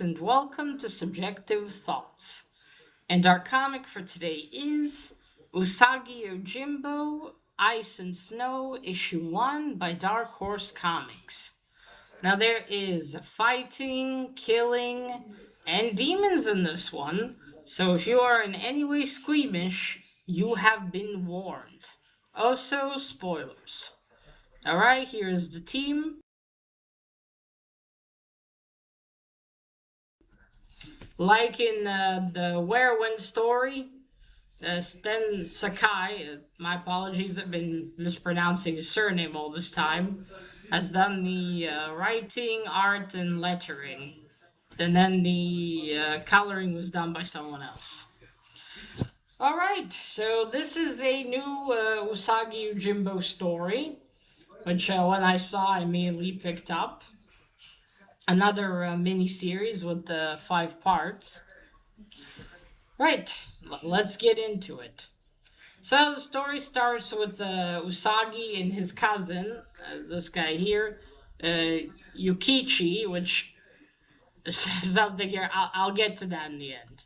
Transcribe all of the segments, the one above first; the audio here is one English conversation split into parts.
and welcome to Subjective Thoughts. And our comic for today is Usagi Yojimbo, Ice and Snow, Issue 1 by Dark Horse Comics. Now there is fighting, killing, and demons in this one, so if you are in any way squeamish, you have been warned. Also, spoilers. Alright, here is the team. Like in the Werewolf story, Sten Sakai, my apologies, I've been mispronouncing his surname all this time, has done the writing, art, and lettering. And then the coloring was done by someone else. Alright, so this is a new Usagi Yojimbo story, which when I saw, I immediately picked up. Another mini-series with 5 parts. Right, let's get into it. So the story starts with Usagi and his cousin, this guy here, Yukichi, which is something here. I'll get to that in the end.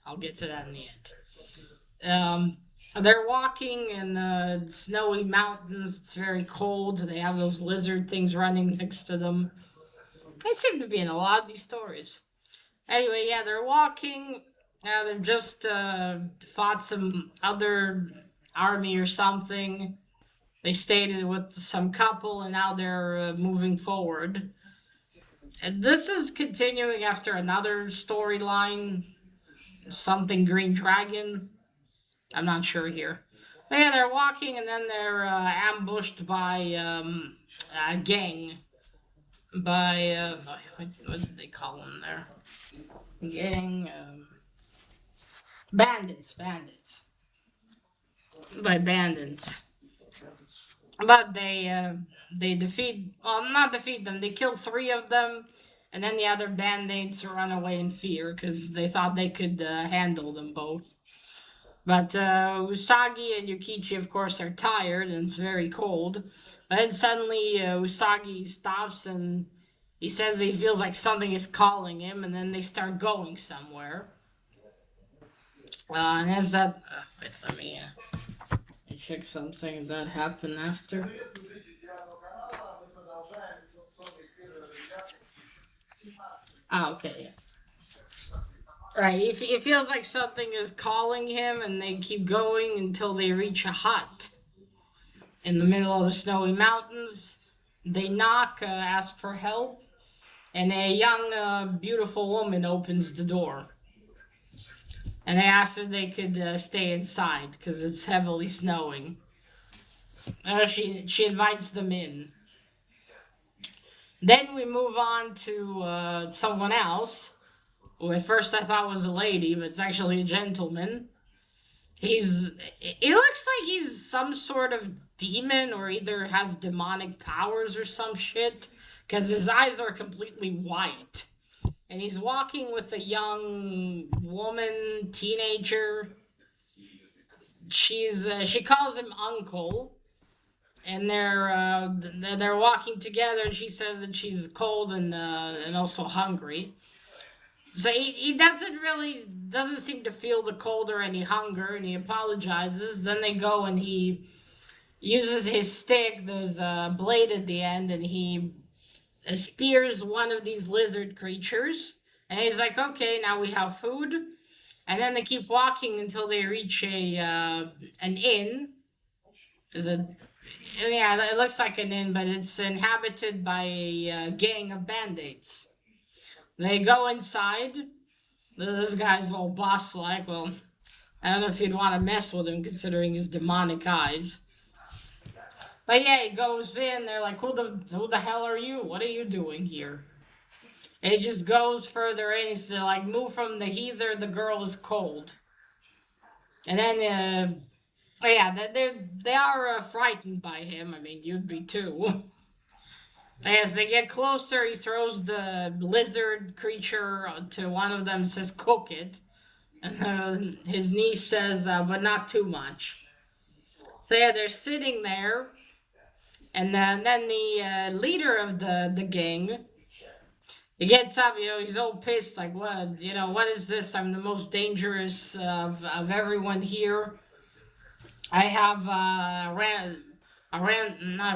They're walking in snowy mountains. It's very cold. They have those lizard things running next to them. They seem to be in a lot of these stories. Anyway, yeah, they're walking. They've just fought some other army or something. They stayed with some couple, and now they're moving forward. And this is continuing after another storyline, something Green Dragon. I'm not sure here. But yeah, they're walking, and then they're ambushed by a gang. By what did they call them there? Gang. Bandits. By bandits. But they defeat, well, not defeat them, they kill 3 of them, and then the other bandits run away in fear because they thought they could handle them both. But Usagi and Yukichi, of course, are tired and it's very cold. But then suddenly Usagi stops and he says that he feels like something is calling him, and then they start going somewhere. And as that, wait, let me check something that happened after. Okay. Right, it feels like something is calling him, and they keep going until they reach a hut in the middle of the snowy mountains. They knock, ask for help, and a young, beautiful woman opens the door. And they ask if they could stay inside because it's heavily snowing. She invites them in. Then we move on to someone else, who at first I thought was a lady, but it's actually a gentleman. He looks like he's some sort of demon, or either has demonic powers or some shit, because his eyes are completely white. And he's walking with a young woman, teenager. She calls him uncle, and they're walking together, and she says that she's cold and also hungry. So he doesn't seem to feel the cold or any hunger, and he apologizes. Then they go, and he uses his stick. There's a blade at the end, and he spears one of these lizard creatures. And he's like, okay, now we have food. And then they keep walking until they reach an inn. Yeah, it looks like an inn, but it's inhabited by a gang of bandits. They go inside. This guy's all boss-like. Well, I don't know if you'd want to mess with him considering his demonic eyes. But yeah, he goes in. They're like, who the hell are you? What are you doing here? And he just goes further in. He's like, move from the heather. The girl is cold. And then, yeah, they are frightened by him. I mean, you'd be too. As they get closer, he throws the lizard creature to one of them and says, cook it. And his niece says, but not too much. So yeah, they're sitting there. And then the leader of the gang He gets up, he's all pissed, like, what, what is this? I'm the most dangerous of everyone here. I have not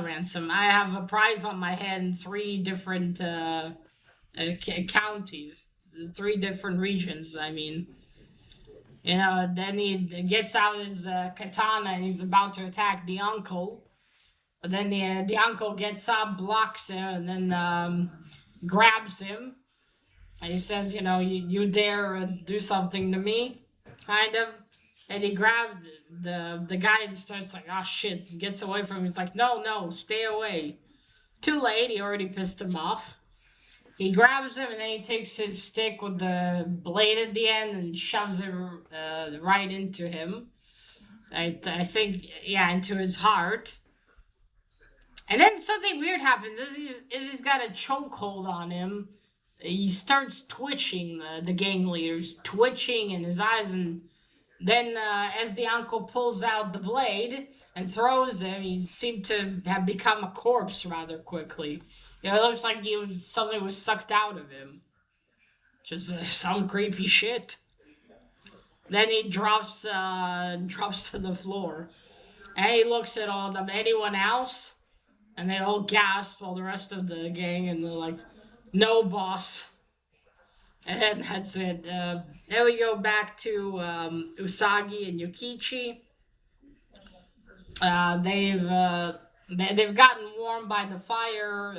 ransom. I have a prize on my head in three different counties, three different regions. I mean, then he gets out his katana and he's about to attack the uncle. But then the uncle gets up, blocks him, and then grabs him. And he says, you dare do something to me, kind of. And he grabbed the guy and starts like, oh shit, gets away from him. He's like, no, no, stay away. Too late, he already pissed him off. He grabs him and then he takes his stick with the blade at the end and shoves it right into him. I think, yeah, into his heart. And then something weird happens. He's got a chokehold on him. He starts twitching, the gang leader's twitching in his eyes. And then, as the uncle pulls out the blade and throws him, he seemed to have become a corpse rather quickly. It looks like something was sucked out of him. Just some creepy shit. Then he drops to the floor. And he looks at all of them. Anyone else? And they all gasp, all the rest of the gang, and they're like, no, boss. And then that's it. Then we go back to Usagi and Yukichi. They've gotten warm by the fire.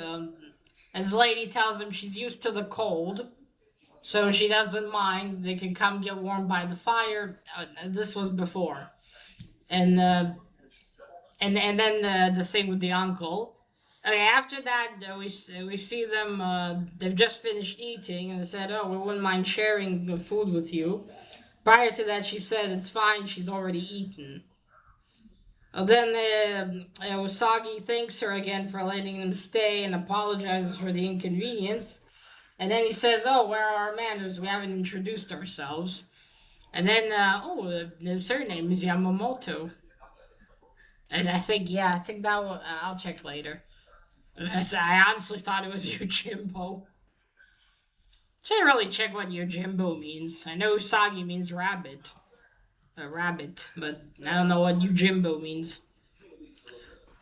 As the lady tells them she's used to the cold, so she doesn't mind. They can come get warm by the fire. This was before, and and then the thing with the uncle. Okay, after that, we see them. They've just finished eating, and they said, "Oh, we wouldn't mind sharing the food with you." Prior to that, she said it's fine. She's already eaten. Then Usagi thanks her again for letting them stay and apologizes for the inconvenience. And then he says, "Oh, where are our manners? We haven't introduced ourselves." And then, his surname is Yamamoto. And I think, yeah, I think that will, I'll check later. I honestly thought it was Yojimbo. Should really check what Yojimbo means. I know Usagi means rabbit. A rabbit, but I don't know what Yojimbo means.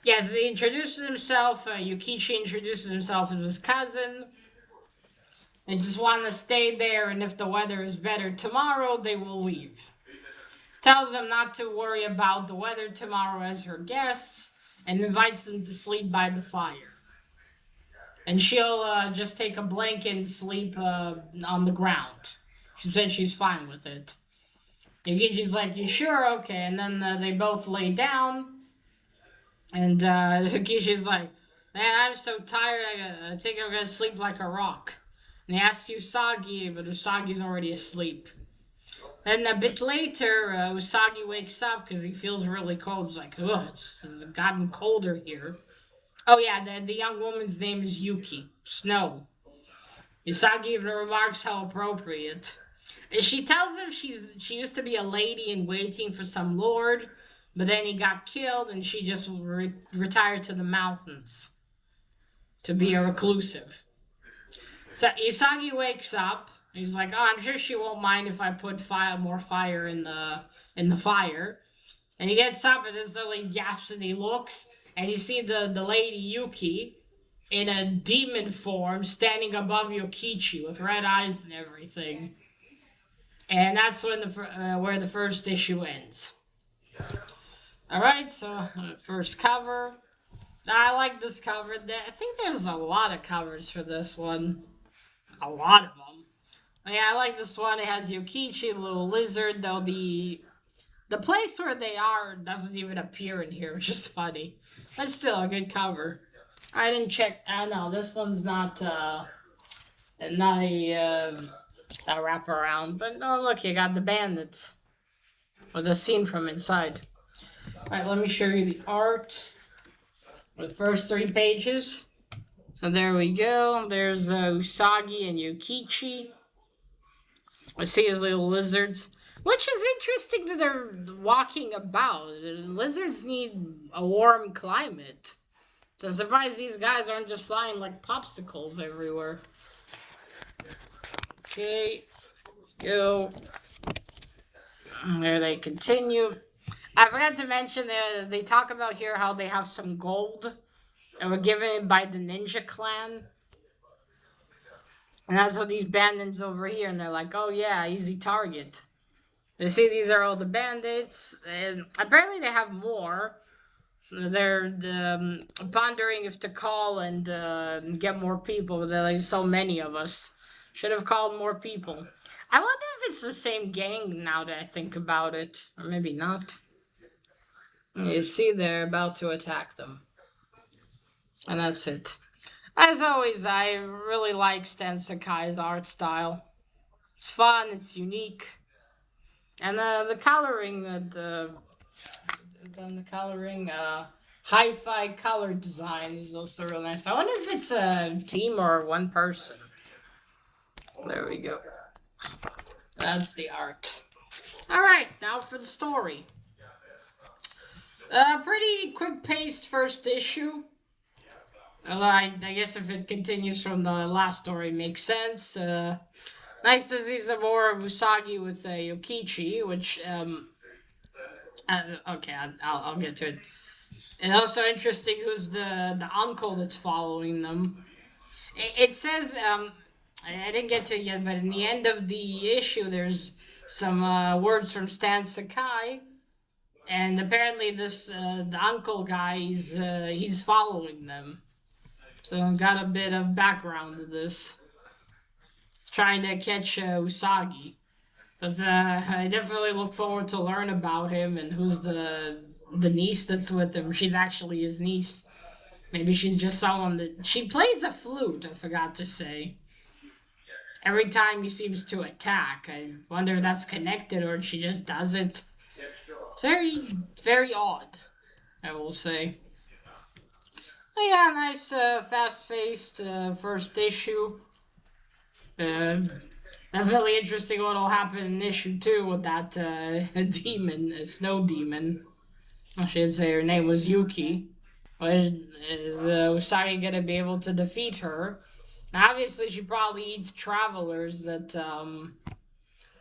Yes, he introduces himself. Yukichi introduces himself as his cousin. They just want to stay there, and if the weather is better tomorrow, they will leave. Tells them not to worry about the weather tomorrow as her guests, and invites them to sleep by the fire. And she'll just take a blanket and sleep on the ground. She said she's fine with it. Yukichi's like, you sure? Okay. And then they both lay down. And Yukishi's like, man, I'm so tired. I think I'm going to sleep like a rock. And he asks Usagi, but Usagi's already asleep. And a bit later, Usagi wakes up because he feels really cold. He's like, oh, it's gotten colder here. Oh yeah, the young woman's name is Yuki. Snow. Usagi even remarks how appropriate. And she tells him she used to be a lady in waiting for some lord, but then he got killed and she just retired to the mountains to be a reclusive. So Usagi wakes up. He's like, oh, I'm sure she won't mind if I put more fire in the fire. And he gets up and this little gasps and he looks and you see the lady Yuki in a demon form standing above Yokichi with red eyes and everything. And that's when where the first issue ends. All right, so first cover. I like this cover. I think there's a lot of covers for this one. A lot of them. Yeah, I like this one. It has Yokichi, a little lizard, though the place where they are doesn't even appear in here, which is funny. But still a good cover. I didn't check. No, this one's not a wraparound. But oh, look, you got the bandits with a scene from inside. All right, let me show you the art. The first 3 pages. So there we go. There's Usagi and Yukichi. I see his little lizards. Which is interesting that they're walking about. Lizards need a warm climate. So I'm surprised these guys aren't just lying like popsicles everywhere. Okay, go. There they continue. I forgot to mention that they talk about here how they have some gold that were given by the ninja clan. And that's what these bandits over here, and they're like, oh yeah, easy target. They see these are all the bandits, and apparently they have more. They're pondering if to call and get more people. There's like so many of us. Should have called more people. I wonder if it's the same gang now that I think about it. Or maybe not. You see, they're about to attack them. And that's it. As always, I really like Stan Sakai's art style. It's fun, it's unique. And the coloring, the coloring, hi-fi color design is also real nice. I wonder if it's a team or one person. There we go. That's the art. All right, now for the story. Pretty quick-paced first issue. Although I guess if it continues from the last story, makes sense. Nice to see some more of Usagi with Yokichi, which okay, I'll get to it. And also interesting who's the uncle that's following them. It says I didn't get to it yet, but in the end of the issue, there's some words from Stan Sakai, and apparently this the uncle guy he's following them. So I got a bit of background to this. It's trying to catch Usagi. But I definitely look forward to learn about him and who's the niece that's with him. She's actually his niece. Maybe she's just someone that she plays a flute. I forgot to say. Every time he seems to attack, I wonder if that's connected or she just does it. It's very odd. I will say. But yeah, nice, fast-paced first issue. Uh, Definitely interesting what'll happen in issue 2 with that demon, a snow demon. I should say her name was Yuki. Is Usagi gonna be able to defeat her? Now, obviously, she probably eats travelers that,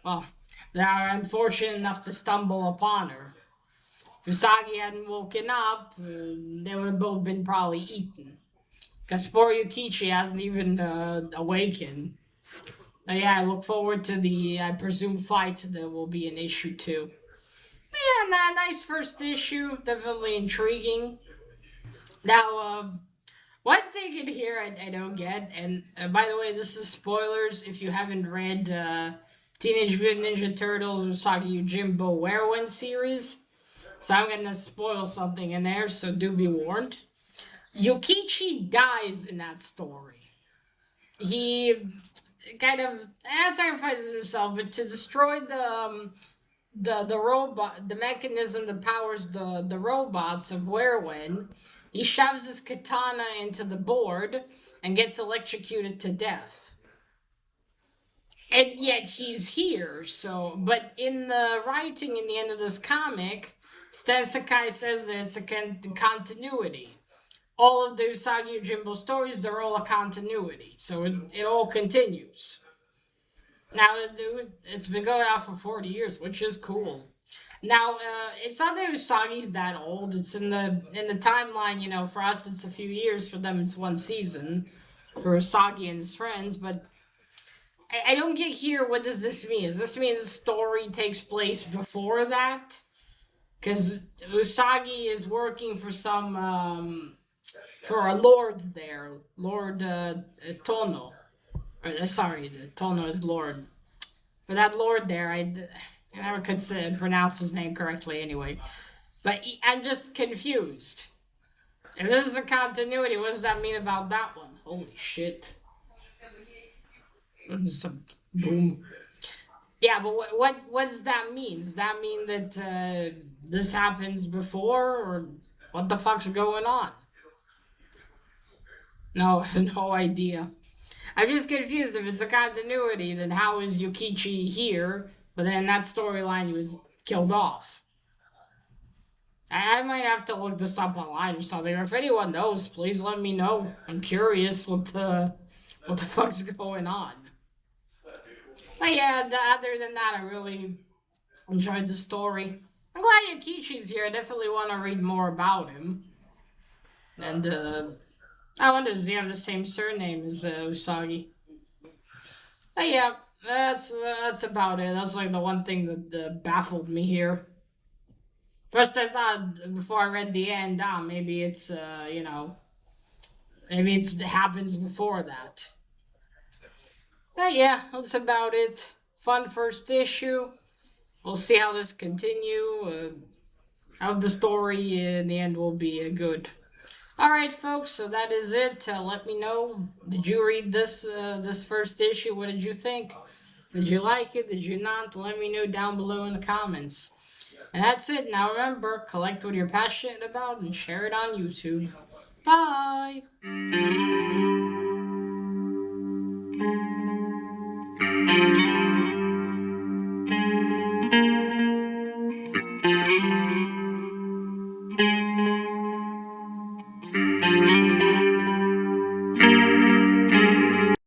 well, that are unfortunate enough to stumble upon her. If Usagi hadn't woken up, they would have both been probably eaten. Because poor Yukichi hasn't even awakened. Yeah, I look forward to the, I presume, fight that will be in issue 2. But yeah, nice first issue. Definitely intriguing. Now, one thing in here I don't get, and by the way, this is spoilers if you haven't read Teenage Mutant Ninja Turtles Usagi Yojimbo Werewolf series. So I'm gonna spoil something in there, so do be warned. Yukichi dies in that story. He kind of sacrifices himself, but to destroy the robot, the mechanism that powers the robots of Werewolf, he shoves his katana into the board and gets electrocuted to death. And yet he's here. So, but in the writing in the end of this comic, Stan Sakai says that it's a continuity. All of the Usagi Yojimbo stories, they're all a continuity. So it all continues. Now, it's been going on for 40 years, which is cool. Now, it's not that Usagi's that old. It's in the timeline. You know, for us, it's a few years. For them, it's one season. For Usagi and his friends, but I don't get here. What does this mean? Does this mean the story takes place before that? Because Usagi is working for some for a lord there, Lord Tono. Sorry, Tono is Lord. For that lord there, I never could pronounce his name correctly anyway. But I'm just confused. If this is a continuity, what does that mean about that one? Holy shit. Some boom. Yeah, but what does that mean? Does that mean that this happens before, or what the fuck's going on? No, no idea. I'm just confused. If it's a continuity, then how is Yukichi here? But then that storyline he was killed off. I might have to look this up online or something. Or if anyone knows, please let me know. I'm curious what the fuck's going on. But yeah, other than that, I really enjoyed the story. I'm glad Yakichi's here. I definitely want to read more about him. And I wonder, does he have the same surname as Usagi? But yeah, that's about it. That's like the one thing that baffled me here. First, I thought before I read the end, maybe it's maybe it happens before that. But yeah, that's about it. Fun first issue. We'll see how this continue. How the story in the end will be good. All right, folks. So that is it. Let me know. Did you read this first issue? What did you think? Did you like it? Did you not? Let me know down below in the comments. And that's it. Now remember, collect what you're passionate about and share it on YouTube. Bye.